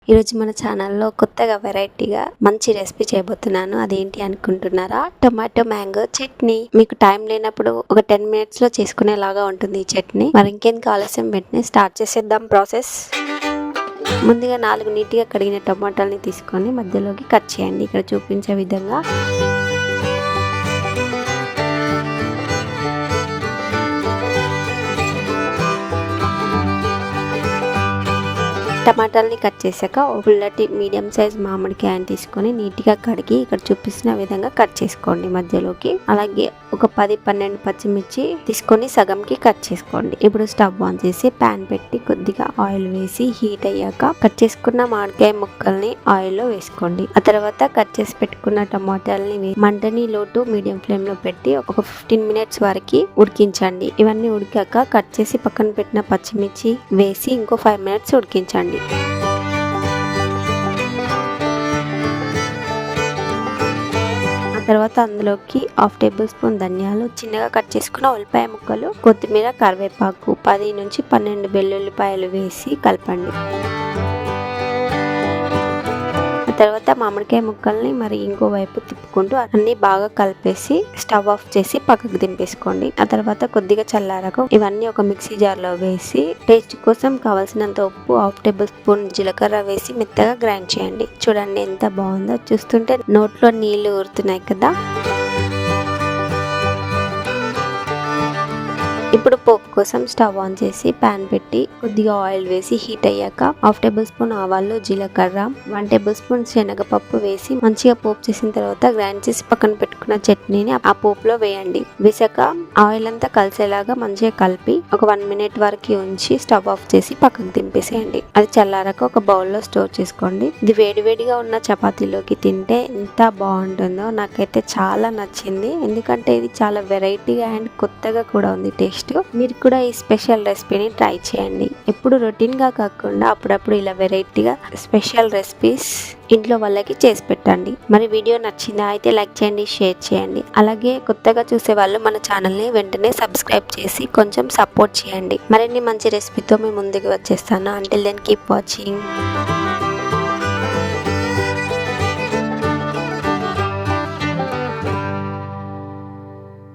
ఈరోజు మన ఛానల్లో కొత్తగా వెరైటీగా మంచి రెసిపీ చేయబోతున్నాను. అదేంటి అనుకుంటున్నారా? Tomato mango chutney. మీకు టైం లేనప్పుడు ఒక 10 minutes లో చేసుకునేలాగా ఉంటుంది ఈ చట్నీ. మరి ఇంకెందుకు ఆలస్యం, వెంటనే స్టార్ట్ చేసేద్దాం ప్రాసెస్. ముందుగా 4 నీట్గా కడిగిన టొమాటోల్ని తీసుకొని మధ్యలోకి కట్ చేయండి ఇక్కడ చూపించే విధంగా. టమాటాలని కట్ చేశాక పుల్లటి మీడియం సైజ్ మామిడికాయని తీసుకొని నీట్గా కడిగి ఇక్కడ చూపిస్తున్న విధంగా కట్ చేసుకోండి మధ్యలోకి. అలాగే ఒక 10-12 పచ్చిమిర్చి తీసుకొని సగంకి కట్ చేసుకోండి. ఇప్పుడు స్టవ్ ఆన్ చేసి ప్యాన్ పెట్టి కొద్దిగా ఆయిల్ వేసి హీట్ అయ్యాక కట్ చేసుకున్న మామిడికాయ ముక్కల్ని ఆయిల్లో వేసుకోండి. ఆ తర్వాత కట్ చేసి పెట్టుకున్న టమాటాలని మంటని లో టు మీడియం ఫ్లేమ్ లో పెట్టి ఒక 15 minutes వరకు ఉడికించండి. ఇవన్నీ ఉడికాక కట్ చేసి పక్కన పెట్టిన పచ్చిమిర్చి వేసి ఇంకో 5 minutes ఉడికించండి. ఆ తర్వాత అందులోకి 1/2 tablespoon ధనియాలు, చిన్నగా కట్ చేసుకున్న ఉల్లిపాయ ముక్కలు, కొత్తిమీర, కరివేపాకు, 10-12 వెల్లుల్లిపాయలు వేసి కలపండి. తర్వాత మామిడికాయ ముక్కల్ని మరి ఇంకో వైపు తిప్పుకుంటూ అన్ని బాగా కలిపేసి స్టవ్ ఆఫ్ చేసి పక్కకు దింపేసుకోండి. ఆ తర్వాత కొద్దిగా చల్లారాక ఇవన్నీ ఒక మిక్సీ జార్ లో వేసి టేస్ట్ కోసం కావాల్సినంత ఉప్పు, 1/2 tablespoon జీలకర్ర వేసి మెత్తగా గ్రైండ్ చేయండి. చూడండి ఎంత బాగుందో, చూస్తుంటే నోట్లో నీళ్లు ఊరుతున్నాయి కదా. ఇప్పుడు పోపు కోసం స్టవ్ ఆన్ చేసి ప్యాన్ పెట్టి కొద్దిగా ఆయిల్ వేసి హీట్ అయ్యాక 1/2 tablespoon ఆవాలు, జీలకర్ర, 1 tablespoon శనగపప్పు వేసి మంచిగా పోపు చేసిన తర్వాత గ్రైండ్ చేసి పక్కన పెట్టుకున్న చట్నీని ఆ పోపులో వేయండి. వేసాక ఆయిల్ అంతా కలిసేలాగా మంచిగా కలిపి ఒక 1 minute వరకు ఉంచి స్టవ్ ఆఫ్ చేసి పక్కకు దింపేసేయండి. అది చల్లారాక ఒక బౌల్లో స్టోర్ చేసుకోండి. ఇది వేడివేడిగా ఉన్న చపాతీలోకి తింటే ఎంత బాగుంటుందో. నాకైతే చాలా నచ్చింది, ఎందుకంటే ఇది చాలా వెరైటీగా అండ్ కొత్తగా కూడా ఉంది టేస్ట్. మీరు కూడా ఈ స్పెషల్ రెసిపీని ట్రై చేయండి. ఎప్పుడు రొటీన్ గా కాకుండా అప్పుడప్పుడు ఇలా వెరైటీగా స్పెషల్ రెసిపీస్ ఇంట్లో వాళ్ళకి చేసి పెట్టండి. మరి వీడియో నచ్చిందా అయితే లైక్ చేయండి, షేర్ చేయండి. అలాగే కొత్తగా చూసే వాళ్ళు మన ఛానల్ని వెంటనే సబ్స్క్రైబ్ చేసి కొంచెం సపోర్ట్ చేయండి. మరిన్ని మంచి రెసిపీతో మేము ముందుకు వచ్చేస్తాను. Until then keep watching.